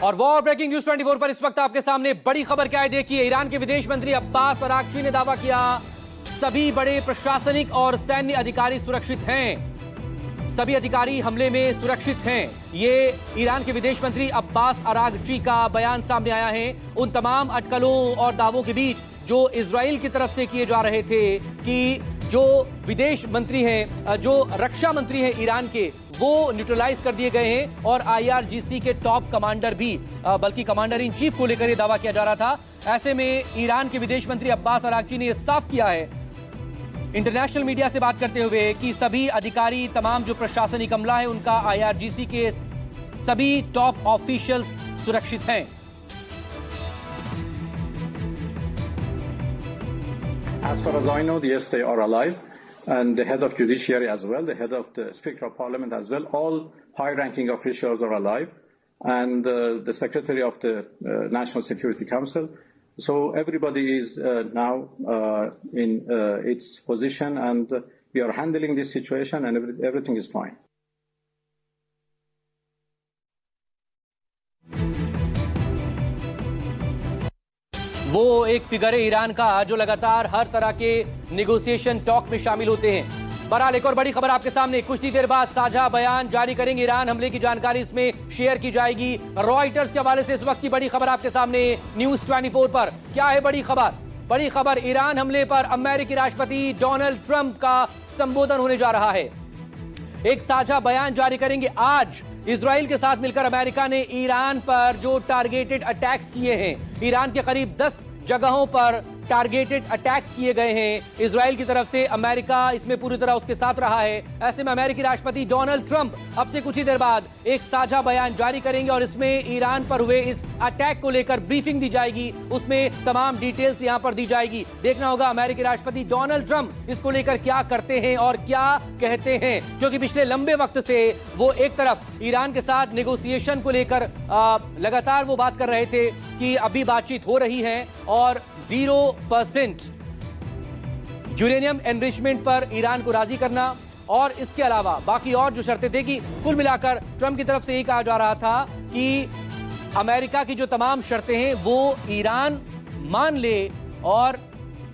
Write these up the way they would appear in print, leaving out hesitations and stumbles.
और war breaking news 24 पर इस वक्त आपके सामने बड़ी खबर क्या है, देखिए। ईरान के विदेश मंत्री अब्बास अरागची ने दावा किया सभी बड़े प्रशासनिक और सैन्य अधिकारी सुरक्षित हैं। सभी अधिकारी हमले में सुरक्षित हैं। ये ईरान के विदेश मंत्री अब्बास अरागची का बयान सामने आया है उन तमाम अटकलों और दावों के बीच जो इजराइल की तरफ से किए जा रहे थे कि जो विदेश मंत्री हैं, जो रक्षा मंत्री हैं ईरान के, वो न्यूट्रलाइज कर दिए गए हैं और आईआरजीसी के टॉप कमांडर भी, बल्कि कमांडर इन चीफ को लेकर यह दावा किया जा रहा था। ऐसे में ईरान के विदेश मंत्री अब्बास अरागची ने यह साफ किया है इंटरनेशनल मीडिया से बात करते हुए कि सभी अधिकारी, तमाम जो प्रशासनिक अमला है उनका, आईआरजीसी के सभी टॉप ऑफिशियल्स सुरक्षित हैं। As far as I know, yes, they are alive, and the head of judiciary as well, the head of the speaker of parliament as well, all high-ranking officials are alive, and the secretary of the National Security Council. So everybody is now in its position, and we are handling this situation, and everything is fine. वो एक figure है Iran का जो लगातार हर तरह के negotiation talk में शामिल होते हैं। बहरहाल एक और बड़ी खबर आपके सामने, कुछ ही देर बाद साझा बयान जारी करेंगे। ईरान हमले की जानकारी इसमें शेयर की जाएगी। रॉयटर्स के हवाले से इस वक्त की बड़ी खबर आपके सामने न्यूज 24 पर। क्या है बड़ी खबर? बड़ी खबर, ईरान हमले पर अमेरिकी राष्ट्रपति डोनाल्ड ट्रंप का संबोधन होने जा रहा है। एक साझा बयान जारी करेंगे आज। इजराइल के साथ मिलकर अमेरिका ने ईरान पर जो टारगेटेड अटैक्स किए हैं, ईरान के करीब 10 जगहों पर टारगेटेड अटैक्स किए गए हैं इजराइल की तरफ से। अमेरिका इसमें पूरी तरह उसके साथ रहा है। ऐसे में अमेरिकी राष्ट्रपति डोनाल्ड ट्रंप अब से कुछ ही देर बाद एक साझा बयान जारी करेंगे और इसमें ईरान पर हुए इस अटैक को लेकर ब्रीफिंग दी जाएगी। उसमें तमाम डिटेल्स यहां पर दी जाएगी। देखना होगा अमेरिकी राष्ट्रपति डोनाल्ड ट्रंप इसको लेकर क्या करते हैं और क्या कहते हैं, क्योंकि पिछले लंबे वक्त से वो एक तरफ ईरान के साथ नेगोशिएशन को लेकर लगातार वो बात कर रहे थे कि अभी बातचीत हो रही है और 0% यूरेनियम एनरिचमेंट पर ईरान को राजी करना और इसके अलावा बाकी और जो शर्तें थी कि कुल मिलाकर ट्रंप की तरफ से यही कहा जा रहा था कि अमेरिका की जो तमाम शर्तें हैं वो ईरान मान ले और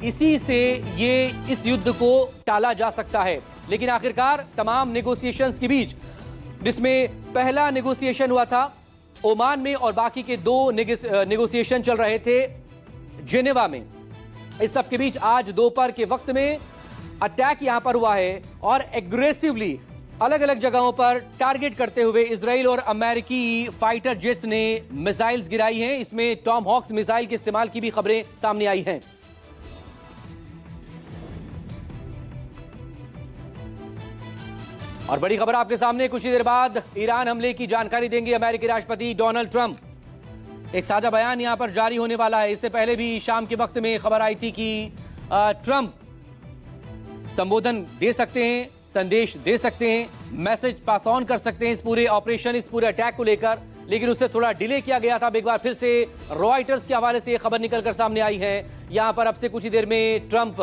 इसी से ये इस युद्ध को टाला जा सकता है। लेकिन आखिरकार तमाम नेगोशिएशंस के बीच, जिसमें पहला नेगोशिएशन हुआ था ओमान में और बाकी के 2 नेगोशिएशन चल रहे थे जेनेवा में, इस सब के बीच आज दोपहर के वक्त में अटैक यहां पर हुआ है और एग्रेसिवली अलग अलग जगहों पर टारगेट करते हुए इजराइल और अमेरिकी फाइटर जेट्स ने मिसाइल्स गिराई हैं। इसमें टॉम हॉक्स मिसाइल के इस्तेमाल की भी खबरें सामने आई हैं। और बड़ी खबर आपके सामने, कुछ ही देर बाद ईरान हमले की जानकारी देंगे अमेरिकी राष्ट्रपति डोनाल्ड ट्रंप। एक साझा बयान यहां पर जारी होने वाला है। इससे पहले भी शाम के वक्त में खबर आई थी कि ट्रंप संबोधन दे सकते हैं, संदेश दे सकते हैं, मैसेज पास ऑन कर सकते हैं इस पूरे ऑपरेशन, इस पूरे अटैक को लेकर, लेकिन उससे थोड़ा डिले किया गया था। अब एक बार फिर से रॉयटर्स के हवाले से खबर निकलकर सामने आई है। यहां पर अब से कुछ ही देर में ट्रंप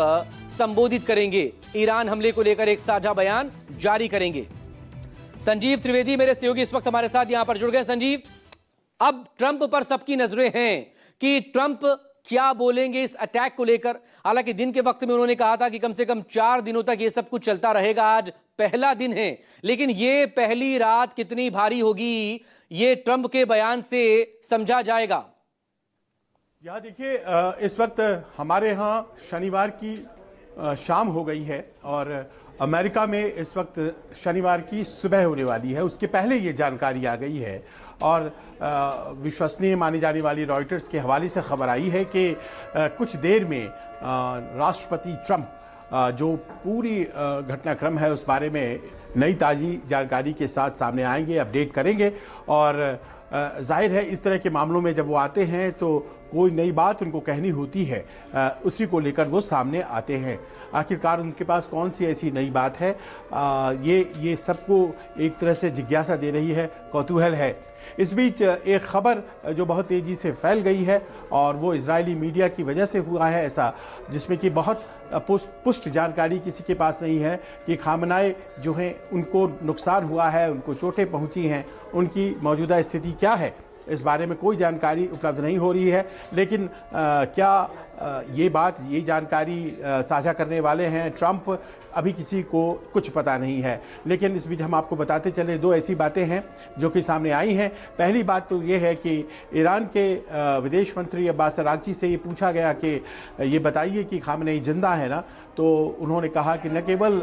संबोधित करेंगे, ईरान हमले को लेकर एक साझा बयान जारी करेंगे। संजीव त्रिवेदी मेरे सहयोगी इस वक्त हमारे साथ यहां पर जुड़ गए। संजीव, अब ट्रंप पर सबकी नजरें हैं कि ट्रंप क्या बोलेंगे इस अटैक को लेकर। हालांकि दिन के वक्त में उन्होंने कहा था कि कम से कम 4 दिनों तक ये सब कुछ चलता रहेगा। आज पहला दिन है, लेकिन ये पहली रात कितनी भारी होगी ये ट्रंप के बयान से समझा जाएगा। यह देखिए, इस वक्त हमारे यहाँ शनिवार की शाम हो गई है और अमेरिका में इस वक्त शनिवार की सुबह होने वाली है। उसके पहले ये जानकारी आ गई है और विश्वसनीय मानी जाने वाली रॉयटर्स के हवाले से खबर आई है कि कुछ देर में राष्ट्रपति ट्रंप जो पूरी घटनाक्रम है उस बारे में नई ताज़ी जानकारी के साथ सामने आएंगे, अपडेट करेंगे। और जाहिर है इस तरह के मामलों में जब वो आते हैं तो कोई नई बात उनको कहनी होती है, उसी को लेकर वो सामने आते हैं। आखिरकार उनके पास कौन सी ऐसी नई बात है, ये सबको एक तरह से जिज्ञासा दे रही है, कौतूहल है। इस बीच एक खबर जो बहुत तेज़ी से फैल गई है और वो इजरायली मीडिया की वजह से हुआ है ऐसा, जिसमें कि बहुत पुष्ट जानकारी किसी के पास नहीं है कि खामनाई जो हैं उनको नुकसान हुआ है, उनको चोटें पहुंची हैं, उनकी मौजूदा स्थिति क्या है। इस बारे में कोई जानकारी उपलब्ध नहीं हो रही है। लेकिन ये जानकारी साझा करने वाले हैं ट्रंप, अभी किसी को कुछ पता नहीं है। लेकिन इस बीच हम आपको बताते चले, दो ऐसी बातें हैं जो कि सामने आई हैं। पहली बात तो ये है कि ईरान के विदेश मंत्री अब्बास अरागची से ये पूछा गया कि ये बताइए कि खामनेई जिंदा है ना, तो उन्होंने कहा कि न केवल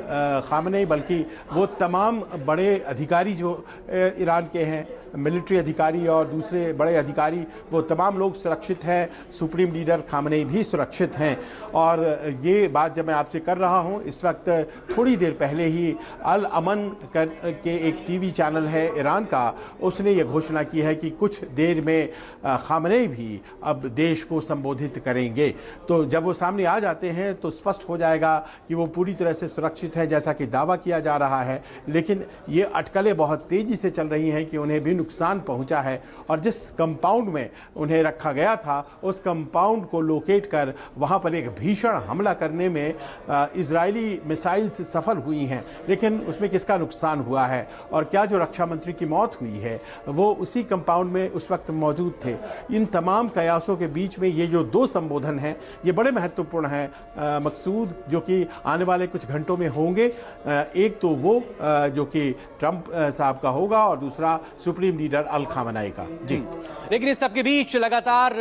खामनेई बल्कि वो तमाम बड़े अधिकारी जो ईरान के हैं, मिलिट्री अधिकारी और दूसरे बड़े अधिकारी, वो तमाम लोग सुरक्षित हैं, सुप्रीम लीडर खामनेई भी सुरक्षित हैं। और ये बात जब मैं आपसे कर रहा हूँ, इस वक्त थोड़ी देर पहले ही अल अमन के एक टीवी चैनल है ईरान का, उसने ये घोषणा की है कि कुछ देर में खामनेई भी अब देश को संबोधित करेंगे। तो जब वो सामने आ जाते हैं तो स्पष्ट हो जाएगा कि वो पूरी तरह से सुरक्षित है जैसा कि दावा किया जा रहा है। लेकिन ये अटकलें बहुत तेजी से चल रही हैं कि उन्हें भी नुकसान पहुंचा है, और जिस कंपाउंड में उन्हें रखा गया था उस कंपाउंड को लोकेट कर वहां पर एक भीषण हमला करने में इजरायली मिसाइल्स सफल हुई हैं। लेकिन उसमें किसका नुकसान हुआ है और क्या जो रक्षा मंत्री की मौत हुई है वो उसी कंपाउंड में उस वक्त मौजूद थे। इन तमाम कयासों के बीच में ये जो दो संबोधन हैं ये बड़े महत्वपूर्ण हैं मकसूद, जो कि आने वाले कुछ घंटों में होंगे। एक तो वो जो कि ट्रंप साहब का होगा और दूसरा सुप्रीम लीडर अल खामनेई का। जी, लेकिन इस सबके बीच लगातार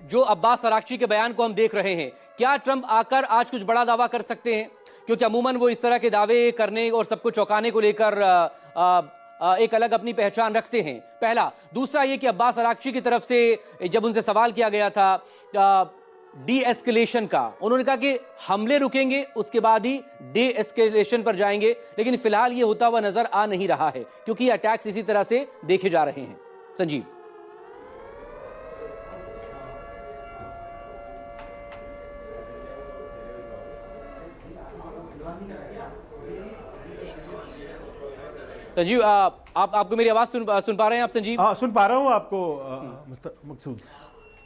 जो अब्बास अरागची के बयान को हम देख रहे हैं, क्या ट्रंप आकर आज कुछ बड़ा दावा कर सकते हैं? क्योंकि अमूमन वो इस तरह के दावे करने और सबको चौंकाने को लेकर एक अलग अपनी पहचान रखते हैं। पहला। दूसरा ये कि अब्बास अरागची की तरफ से जब उनसे सवाल किया गया था डी एस्केलेशन का, उन्होंने कहा कि हमले रुकेंगे उसके बाद ही डी एस्केलेशन पर जाएंगे। लेकिन फिलहाल ये होता हुआ नजर आ नहीं रहा है क्योंकि अटैक्स इसी तरह से देखे जा रहे हैं। संजीव। संजीव, आपको मेरी आवाज सुन पा रहे हैं आप संजीव? हाँ, सुन पा रहा हूं आपको मकसूद।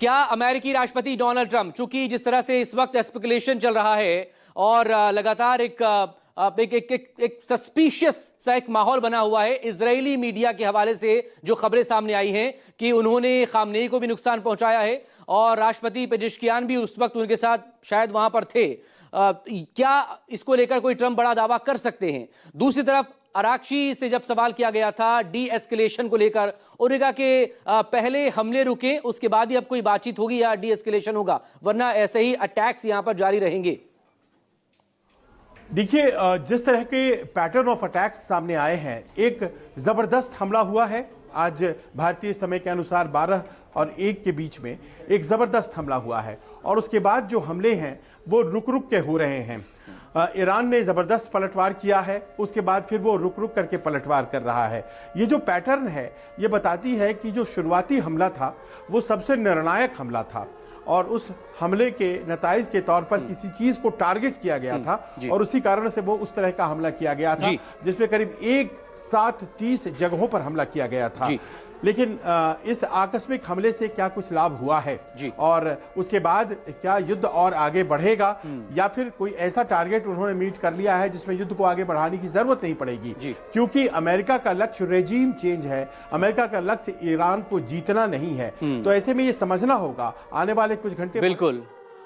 क्या अमेरिकी राष्ट्रपति डोनाल्ड ट्रंप, चूंकि जिस तरह से इस वक्त स्पेकुलेशन चल रहा है और लगातार एक सस्पिशियस सा एक माहौल बना हुआ है इजरायली मीडिया के हवाले से, जो खबरें सामने आई हैं कि उन्होंने खामनेई को भी नुकसान पहुंचाया है और राष्ट्रपति पेजेश्कियान भी उस वक्त उनके साथ शायद वहां पर थे, क्या इसको लेकर कोई ट्रंप बड़ा दावा कर सकते हैं? दूसरी तरफ अरागची से जब सवाल किया गया था डी एस्केलेशन को लेकर, उन्होंने कहा कि पहले हमले रुके उसके बाद ही अब कोई बातचीत होगी या डी एस्केलेशन होगा, वरना ऐसे ही अटैक्स यहां पर जारी रहेंगे। देखिए, जिस तरह के पैटर्न ऑफ अटैक्स सामने आए हैं, एक जबरदस्त हमला हुआ है आज भारतीय समय के अनुसार 12 और 1 के बीच में एक जबरदस्त हमला हुआ है, और उसके बाद जो हमले हैं वो रुक रुक के हो रहे हैं। ईरान ने जबरदस्त पलटवार किया है, उसके बाद फिर वो रुक रुक करके पलटवार कर रहा है। ये जो पैटर्न है ये बताती है कि जो शुरुआती हमला था वो सबसे निर्णायक हमला था, और उस हमले के नताइज के तौर पर किसी चीज को टारगेट किया गया था, और उसी कारण से वो उस तरह का हमला किया गया था जिसमें करीब 1 साथ 30 जगहों पर हमला किया गया था। लेकिन इस आकस्मिक हमले से क्या कुछ लाभ हुआ है और उसके बाद क्या युद्ध और आगे बढ़ेगा, या फिर कोई ऐसा टारगेट उन्होंने मीट कर लिया है जिसमें युद्ध को आगे बढ़ाने की जरूरत नहीं पड़ेगी? क्योंकि अमेरिका का लक्ष्य रेजीम चेंज है, अमेरिका का लक्ष्य ईरान को जीतना नहीं है। तो ऐसे में ये समझना होगा आने वाले कुछ घंटे। बिल्कुल।